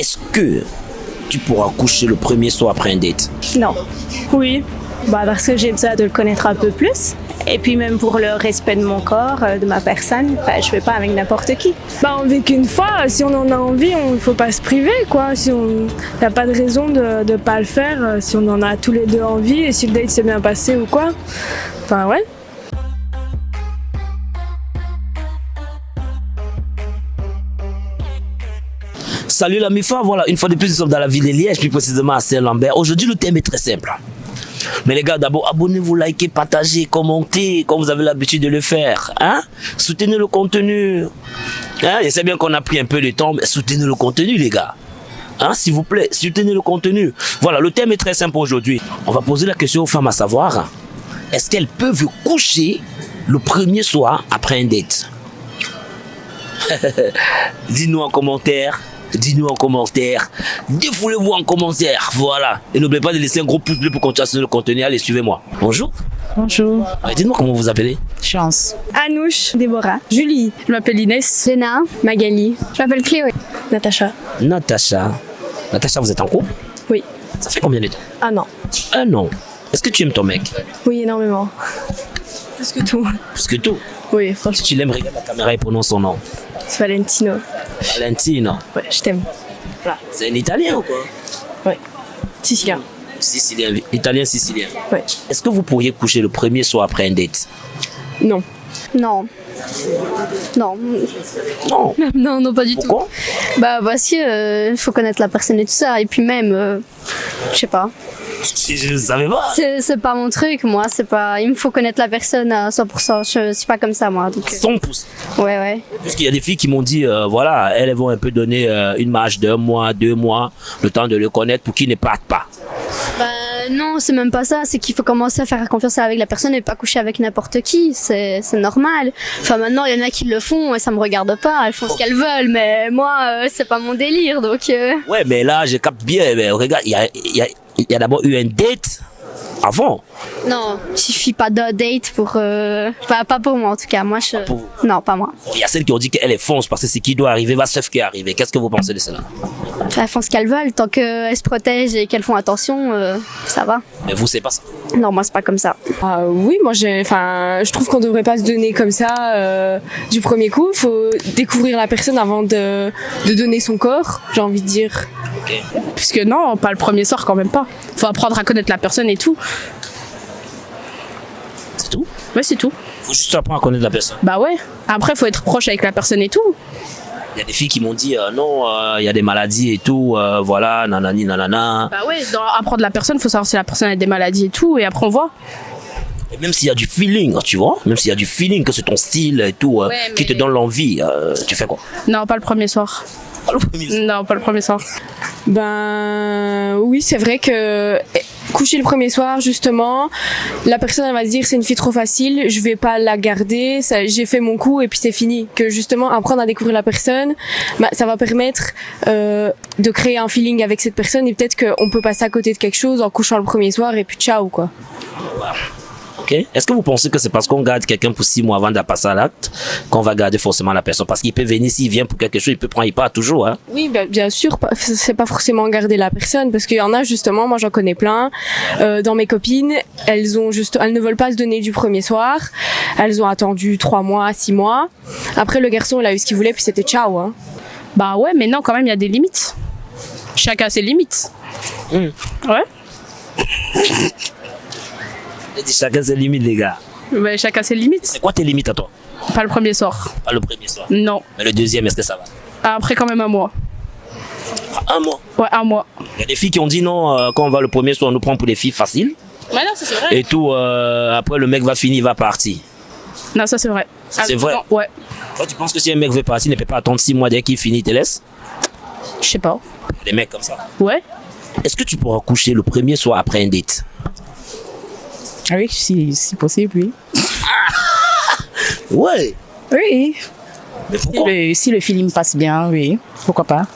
est-ce que tu pourras coucher le premier soir après un date? Non. Oui. Parce que j'ai besoin de le connaître un peu plus. Et puis même pour le respect de mon corps, de ma personne, je ne vais pas avec n'importe qui. On vit qu'une fois, si on en a envie, il ne faut pas se priver, quoi. Si on n'a pas de raison de ne pas le faire, si on en a tous les deux envie, et si le date s'est bien passé ou quoi. Enfin, ouais. Salut la MIFA, voilà, une fois de plus, nous sommes dans la ville de Liège, plus précisément à Saint-Lambert. Aujourd'hui, le thème est très simple. Mais les gars, d'abord, abonnez-vous, likez, partagez, commentez, comme vous avez l'habitude de le faire. Hein? Soutenez le contenu. Hein? Je sais bien qu'on a pris un peu de temps, mais soutenez le contenu, les gars. Hein? S'il vous plaît, soutenez le contenu. Voilà, le thème est très simple aujourd'hui. On va poser la question aux femmes à savoir, est-ce qu'elles peuvent coucher le premier soir après un date? Dis-nous en commentaire. Dis-nous en commentaire, défoulez-vous en commentaire, voilà. Et n'oubliez pas de laisser un gros pouce bleu pour continuer le contenu. Allez, suivez-moi. Bonjour. Bonjour. Dites-moi comment vous appelez. Chance. Anouche, Déborah, Julie. Je m'appelle Inès. Léna. Magali. Je m'appelle Chloé. Natacha. Natacha. Natacha, vous êtes en couple? Oui. Ça fait combien de temps? Ah non. Un an. Est-ce que tu aimes ton mec? Oui, énormément. Plus que tout. Plus que tout. Oui, Si franchement. tu l'aimes, regarde la caméra et prononce son nom. C'est Valentino. Valentino. Ouais, je t'aime. C'est un Italien ou quoi? Ouais. Sicilien. Sicilien, Italien sicilien. Ouais. Est-ce que vous pourriez coucher le premier soir après un date? Non. Non. Non. Non. Non, pas du Pourquoi? tout. Parce que faut connaître la personne et tout ça. Et puis même, je sais pas. Je ne savais pas. C'est pas mon truc, moi. C'est pas. Il me faut connaître la personne à 100%. Je suis pas comme ça, moi. Donc, 100%. ouais. Puisqu'il y a des filles qui m'ont dit, voilà, elles vont un peu donner une marge d'1 mois, 2 mois, le temps de le connaître pour qu'ils ne partent pas. Non, c'est même pas ça. C'est qu'il faut commencer à faire confiance avec la personne et pas coucher avec n'importe qui. C'est normal. Enfin, maintenant, il y en a qui le font et ça me regarde pas. Elles font ce qu'elles veulent, mais moi, c'est pas mon délire. Donc. Ouais, mais là, je capte bien. Mais regarde, il y a d'abord eu un date avant. Non, il suffit pas de date pour. Pas pour moi en tout cas. Moi, je. Pour vous. Non, pas moi. Il y a celles qui ont dit qu'elle est fonce parce que ce qui doit arriver va sauf qui est arrivé. Qu'est-ce que vous pensez de cela? Elles font ce qu'elles veulent, tant qu'elles se protègent et qu'elles font attention, ça va. Mais vous, c'est pas ça. Non, moi, c'est pas comme ça. Oui, moi, je trouve qu'on devrait pas se donner comme ça du premier coup. Il faut découvrir la personne avant de donner son corps, j'ai envie de dire. Puisque non, pas le premier soir quand même pas. Faut apprendre à connaître la personne et tout. C'est tout. Ouais, c'est tout. Faut juste apprendre à connaître la personne. Bah ouais. Après, faut être proche avec la personne et tout. Il y a des filles qui m'ont dit, non, il y a des maladies et tout, voilà, nanani, nanana. Bah ouais, dans apprendre la personne, faut savoir si la personne a des maladies et tout, et après on voit. Et même s'il y a du feeling, tu vois, même s'il y a du feeling que c'est ton style et tout, Ouais, qui te mais- donne l'envie, tu fais quoi? Non, pas le premier soir. Pas le premier soir. Non, pas le premier soir. Oui, c'est vrai que coucher le premier soir, justement, la personne elle va se dire c'est une fille trop facile, je vais pas la garder, j'ai fait mon coup et puis c'est fini. Que justement apprendre à découvrir la personne, ça va permettre de créer un feeling avec cette personne et peut-être qu'on peut passer à côté de quelque chose en couchant le premier soir et puis ciao quoi. Ok. Est-ce que vous pensez que c'est parce qu'on garde quelqu'un pour 6 mois avant de passer à l'acte qu'on va garder forcément la personne? Parce qu'il peut venir, s'il vient pour quelque chose, il peut prendre, il part toujours. Hein? Oui, bien sûr, c'est pas forcément garder la personne parce qu'il y en a justement, moi j'en connais plein. Dans mes copines, elles ne veulent pas se donner du premier soir. Elles ont attendu 3 mois, 6 mois. Après le garçon, il a eu ce qu'il voulait puis c'était ciao. Hein. Bah ouais, mais non, quand même, il y a des limites. Chacun a ses limites. Ouais. Il dit chacun ses limites, les gars. Mais chacun a ses limites. C'est quoi tes limites à toi? Pas le premier soir. Pas le premier soir. Non. Mais le deuxième, est-ce que ça va? Après, quand même un mois. 1 mois. Ouais, un mois. Il y a des filles qui ont dit non, quand on va le premier soir, on nous prend pour des filles faciles. Ouais, non, ça c'est vrai. Et tout, après le mec va finir, il va partir. Non, ça c'est vrai. C'est vrai. Ouais. Toi, tu penses que si un mec veut partir, il ne peut pas attendre 6 mois dès qu'il finit, il te laisse? Je sais pas. Il y a des mecs comme ça. Ouais. Est-ce que tu pourras coucher le premier soir après un date? Ah oui, si possible, oui. Ouais. Oui. Mais pourquoi? Si le film passe bien, oui. Pourquoi pas?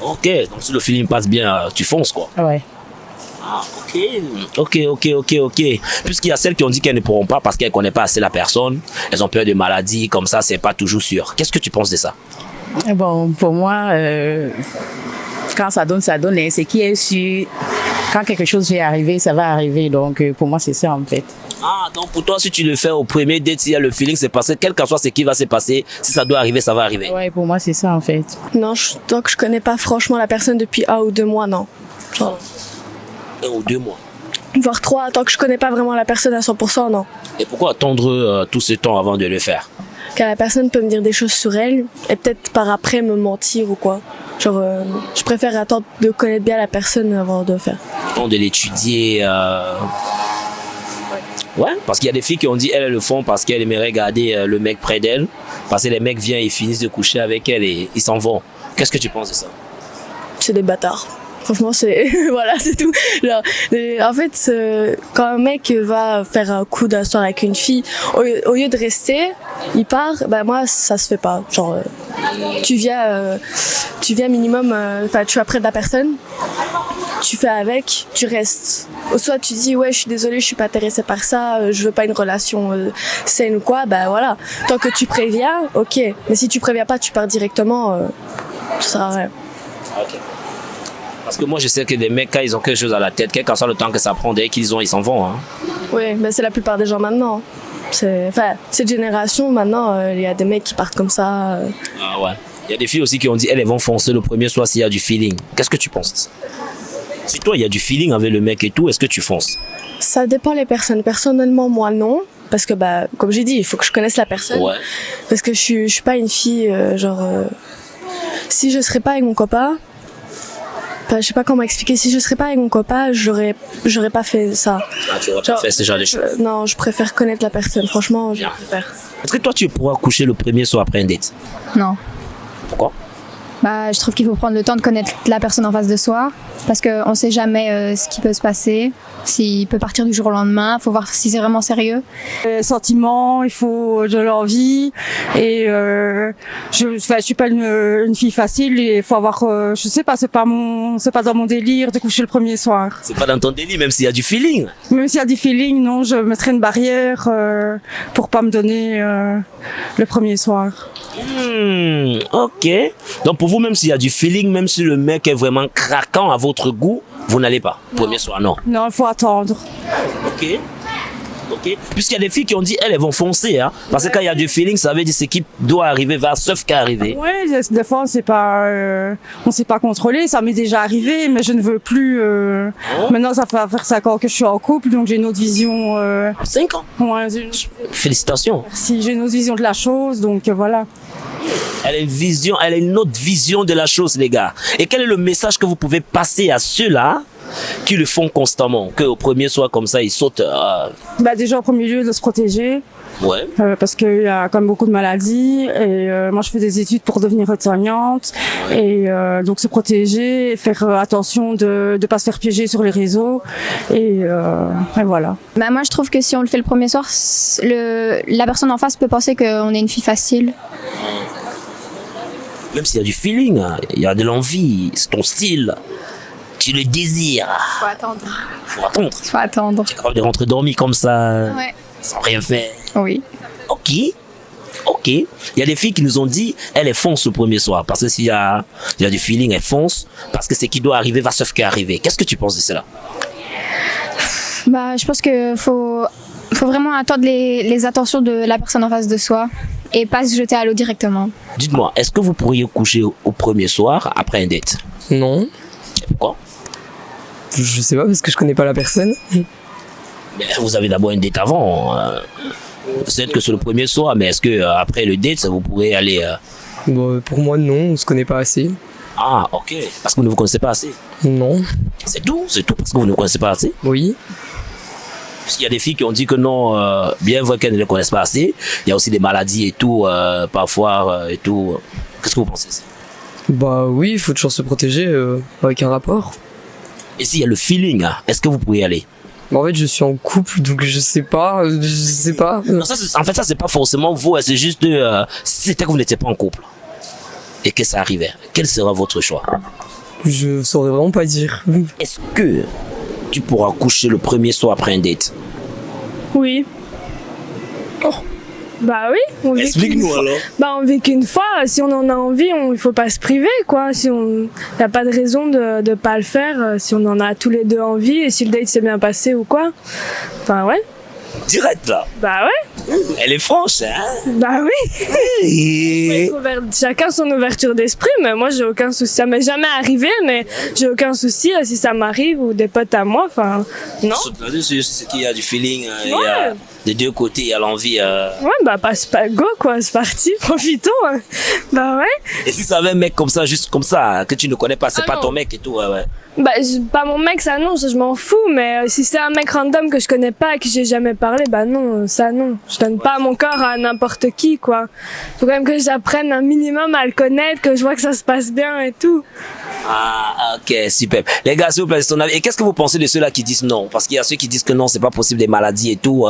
Ok, donc si le film passe bien, tu fonces quoi. Ouais. Ah, ok. Puisqu'il y a celles qui ont dit qu'elles ne pourront pas parce qu'elles ne connaissent pas assez la personne, elles ont peur de maladies, comme ça, c'est pas toujours sûr. Qu'est-ce que tu penses de ça? Bon, pour moi, Quand ça donne, ça donne. Et ce qui est sûr, quand quelque chose va arriver, ça va arriver. Donc, pour moi, c'est ça, en fait. Ah, donc pour toi, si tu le fais au premier date, s'il y a le feeling, c'est parce que quel que soit ce qui va se passer, si ça doit arriver, ça va arriver. Ouais, pour moi, c'est ça, en fait. Non, tant que je connais pas franchement la personne depuis 1 ou 2 mois, non. Genre, 1 ou 2 mois. voire 3, tant que je connais pas vraiment la personne à 100%, non. Et pourquoi attendre tout ce temps avant de le faire? Car la personne peut me dire des choses sur elle et peut-être par après me mentir ou quoi. Genre, je préfère attendre de connaître bien la personne avant de faire. Temps de l'étudier. Ouais, parce qu'il y a des filles qui ont dit elles le font parce qu'elles aimeraient garder le mec près d'elles, parce que les mecs viennent et finissent de coucher avec elles et ils s'en vont. Qu'est-ce que tu penses de ça? C'est des bâtards. Franchement, c'est voilà, c'est tout. Genre, en fait, quand un mec va faire un coup d'un soir avec une fille, au lieu de rester, il part. Bah moi, ça se fait pas. Genre, tu viens minimum. Enfin, tu vas près de la personne, tu fais avec, tu restes. Soit tu dis ouais, je suis désolée, je suis pas intéressée par ça, je veux pas une relation saine ou quoi. Bah voilà. Tant que tu préviens, ok. Mais si tu préviens pas, tu pars directement. Ça sert à rien. Ok. Parce que moi, je sais que les mecs, quand ils ont quelque chose à la tête, quel que soit le temps que ça prend, dès qu'ils ont, ils s'en vont. Hein. Oui, mais c'est la plupart des gens maintenant. Cette génération, maintenant, il y a des mecs qui partent comme ça. Ah ouais. Il y a des filles aussi qui ont dit elles vont foncer le premier soir s'il y a du feeling. Qu'est-ce que tu penses de ça? Si toi, il y a du feeling avec le mec et tout, est-ce que tu fonces? Ça dépend les personnes. Personnellement, moi, non. Parce que, bah, comme j'ai dit, il faut que je connaisse la personne. Ouais. Parce que je suis pas une fille, si je serais pas avec mon copain, je sais pas comment expliquer. Si je serais pas avec mon copain, j'aurais pas fait ça. Ah, tu aurais pas fait ce genre de choses. Non, je préfère connaître la personne. Franchement, je Bien. préfère. Est-ce que toi, tu pourras coucher le premier soir après un date? Non. Pourquoi? Bah, je trouve qu'il faut prendre le temps de connaître la personne en face de soi parce qu'on ne sait jamais ce qui peut se passer, s'il peut partir du jour au lendemain, il faut voir si c'est vraiment sérieux. Sentiments, il faut de l'envie et je suis pas une fille facile et il faut avoir, je sais pas, c'est pas dans mon délire de coucher le premier soir. C'est pas dans ton délit, même s'il y a du feeling. Même s'il y a du feeling, non, je mettrai une barrière pour pas me donner le premier soir. Ok. Donc pour vous, même s'il y a du feeling, même si le mec est vraiment craquant à votre goût, vous n'allez pas. Premier soir, non. Non, il faut attendre. Ok. Ok. Puisqu'il y a des filles qui ont dit elles vont foncer, hein. Parce que quand il y a du feeling, ça veut dire ce qui doit arriver va sauf qu'à arriver. Ouais, des fois on sait pas contrôler, ça m'est déjà arrivé, mais je ne veux plus. Maintenant, ça fait faire 5 ans que je suis en couple, donc j'ai une autre vision. 5 ans. Ouais, Félicitations. si j'ai une autre vision de la chose, donc voilà. Elle a une autre vision de la chose, les gars. Et quel est le message que vous pouvez passer à ceux-là qui le font constamment, qu'au premier soir comme ça, ils sautent? Bah déjà en premier lieu de se protéger. Ouais. Parce qu'il y a quand même beaucoup de maladies et moi je fais des études pour devenir soignante et donc se protéger, faire attention de ne pas se faire piéger sur les réseaux et voilà. Bah, moi je trouve que si on le fait le premier soir, la personne en face peut penser qu'on est une fille facile. Même s'il y a du feeling, hein, il y a de l'envie, c'est ton style, tu le désires. Faut attendre. Faut attendre. Faut attendre. Tu es capable de rentrer dormi comme ça, Ouais. sans rien faire. Oui. Ok. Il y a des filles qui nous ont dit, elles foncent le premier soir. Parce que s'il y a du feeling, elles foncent. Parce que ce qui doit arriver va sauf qu'arriver. Qu'est-ce que tu penses de cela? Bah, je pense que faut vraiment attendre les attentions de la personne en face de soi et pas se jeter à l'eau directement. Dites-moi, est-ce que vous pourriez coucher au premier soir après un date? Non, Et pourquoi? je sais pas parce que je connais pas la personne. Mais vous avez d'abord un date avant. Peut-être que c'est le premier soir, mais est-ce que après le date, vous pourrez aller... Bon, pour moi, non, on se connaît pas assez. Ah, ok. Parce que vous ne vous connaissez pas assez. Non, C'est tout parce que vous ne vous connaissez pas assez. oui. Parce qu'il y a des filles qui ont dit que non, bien vrai qu'elles ne les connaissent pas assez. Il y a aussi des maladies et tout, parfois et tout. Qu'est-ce que vous pensez? Bah oui, il faut toujours se protéger avec un rapport. Et s'il y a le feeling, hein, est-ce que vous pouvez y aller? Bah, en fait, je suis en couple, donc je sais pas. Non, en fait, ça, c'est pas forcément vous. C'est juste si c'était que vous n'étiez pas en couple et que ça arrivait, quel sera votre choix? Je saurais vraiment pas dire. Est-ce que tu pourras coucher le premier soir après un date? Oui. Bah oui, on vit Explique-nous qu'une fois. alors. Bah on vit qu'une fois, si on en a envie, il faut pas se priver quoi. Si on y a pas de raison de pas le faire si on en a tous les deux envie et si le date s'est bien passé ou quoi. Enfin ouais. Direct là. Bah ouais. Elle est franche, hein. Bah oui. Et... Chacun son ouverture d'esprit, mais moi j'ai aucun souci. Ça m'est jamais arrivé, mais j'ai aucun souci si ça m'arrive ou des potes à moi. Enfin non. C'est qu'il y a du feeling, il y a des deux côtés, il y a l'envie. Ouais, bah passe pas go quoi, c'est parti, profitons. Hein. Bah ouais. Et si ça avait un mec comme ça, juste comme ça, que tu ne connais pas, c'est pas non. ton mec et tout, ouais. Bah pas mon mec, ça non, ça, je m'en fous, mais si c'est un mec random que je connais pas, à qui j'ai jamais parlé, bah non, ça non. Je donne pas mon corps à n'importe qui quoi. Faut quand même que j'apprenne un minimum à le connaître, que je vois que ça se passe bien et tout. Ah, ok, super. Les gars, s'il vous plaît, c'est ton avis. Et qu'est-ce que vous pensez de ceux-là qui disent non? Parce qu'il y a ceux qui disent que non, c'est pas possible, des maladies et tout.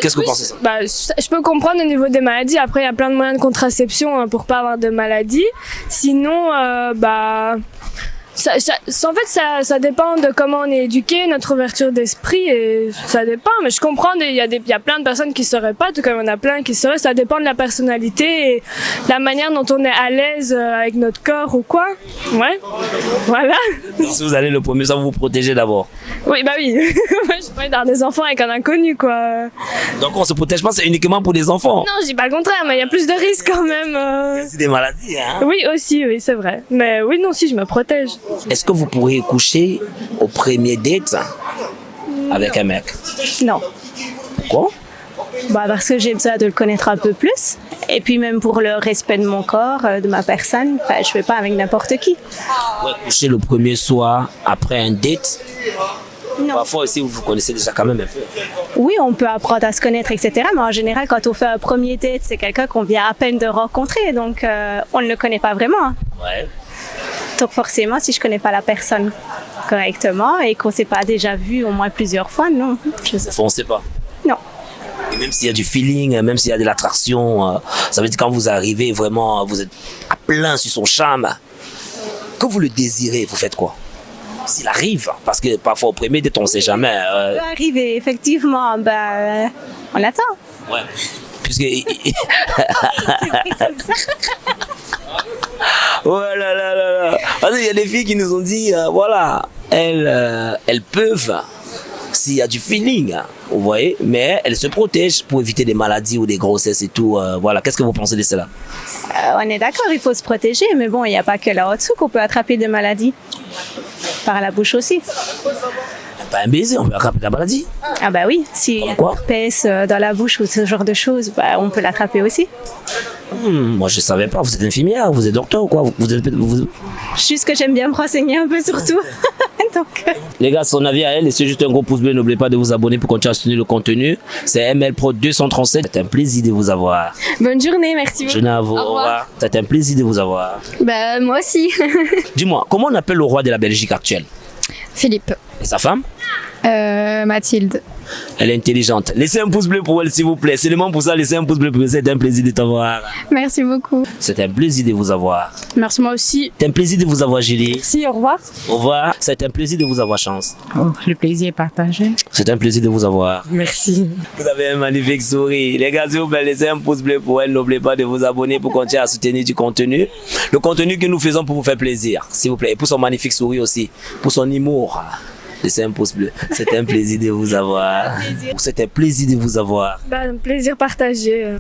Qu'est-ce que vous pensez de ça? Bah, je peux comprendre au niveau des maladies. Après, il y a plein de moyens de contraception pour pas avoir de maladie. Sinon, bah... en fait, ça dépend de comment on est éduqué, notre ouverture d'esprit, et ça dépend. Mais je comprends, il y a plein de personnes qui sauraient pas, tout comme il y en a plein qui sauraient. Ça dépend de la personnalité et la manière dont on est à l'aise avec notre corps ou quoi. Ouais, voilà. Donc, si vous allez le premier, ça va vous protéger d'abord. Oui, bah oui. Je peux avoir des enfants avec un inconnu, quoi. Donc, on se protège pas, c'est uniquement pour les enfants. Non, je dis pas le contraire, mais il y a plus de risques quand même. C'est des maladies, hein. Oui, aussi, oui, c'est vrai. Mais oui, non, si, je me protège. Est-ce que vous pourriez coucher au premier date avec un mec? Non. Quoi? Bah parce que j'ai besoin de le connaître un peu plus. Et puis même pour le respect de mon corps, de ma personne, je ne fais pas avec n'importe qui. Ouais, coucher le premier soir après un date? Non. Parfois aussi, vous vous connaissez déjà quand même un peu. Oui, on peut apprendre à se connaître, etc. Mais en général, quand on fait un premier date, c'est quelqu'un qu'on vient à peine de rencontrer. Donc on ne le connaît pas vraiment. Ouais. Donc forcément, si je connais pas la personne correctement et qu'on s'est pas déjà vu au moins plusieurs fois, non. On ne sait pas. Non. Et même s'il y a du feeling, même s'il y a de l'attraction, ça veut dire que quand vous arrivez, vraiment, vous êtes à plein sur son charme. Quand vous le désirez, vous faites quoi? S'il arrive, parce que parfois au premier date, on ne sait jamais. Ça peut arriver, effectivement, on attend. Ouais. Puisque... Oh là là là là. Parce qu'il y a des filles qui nous ont dit, voilà, elles peuvent, s'il y a du feeling, vous voyez, mais elles se protègent pour éviter des maladies ou des grossesses et tout. Voilà, qu'est-ce que vous pensez de cela? On est d'accord, il faut se protéger, mais bon, il n'y a pas que là au-dessous qu'on peut attraper des maladies. Par la bouche aussi. Pas un baiser, on peut attraper la maladie. Ah bah oui, s'il y a une herpès dans la bouche ou ce genre de choses, on peut l'attraper aussi. Moi je savais pas, vous êtes infirmière, vous êtes docteur ou quoi? Juste que j'aime bien me renseigner un peu sur tout. Donc... Les gars, son avis à elle, laissez juste un gros pouce bleu, n'oubliez pas de vous abonner pour continuer à soutenir le contenu. C'est ML Pro 237, c'est un plaisir de vous avoir. Bonne journée, merci beaucoup. Bonne journée à vous, au revoir. C'est un plaisir de vous avoir. Bah moi aussi. Dis-moi, comment on appelle le roi de la Belgique actuelle? Philippe. Et sa femme? Mathilde. Elle est intelligente. Laissez un pouce bleu pour elle, s'il vous plaît. Seulement pour ça, laissez un pouce bleu pour elle. C'est un plaisir de t'avoir. Merci beaucoup. C'est un plaisir de vous avoir. Merci, moi aussi. C'est un plaisir de vous avoir, Julie. Merci, au revoir. Au revoir. C'est un plaisir de vous avoir, Chance. Oh, le plaisir est partagé. C'est un plaisir de vous avoir. Merci. Vous avez un magnifique sourire. Les gars, s'il vous plaît, laissez un pouce bleu pour elle. N'oubliez pas de vous abonner pour continuer à soutenir du contenu. Le contenu que nous faisons pour vous faire plaisir, s'il vous plaît. Et pour son magnifique sourire aussi. Pour son humour. Laissez un pouce bleu. C'est un plaisir de vous avoir. C'est un plaisir de vous avoir. Un plaisir partagé.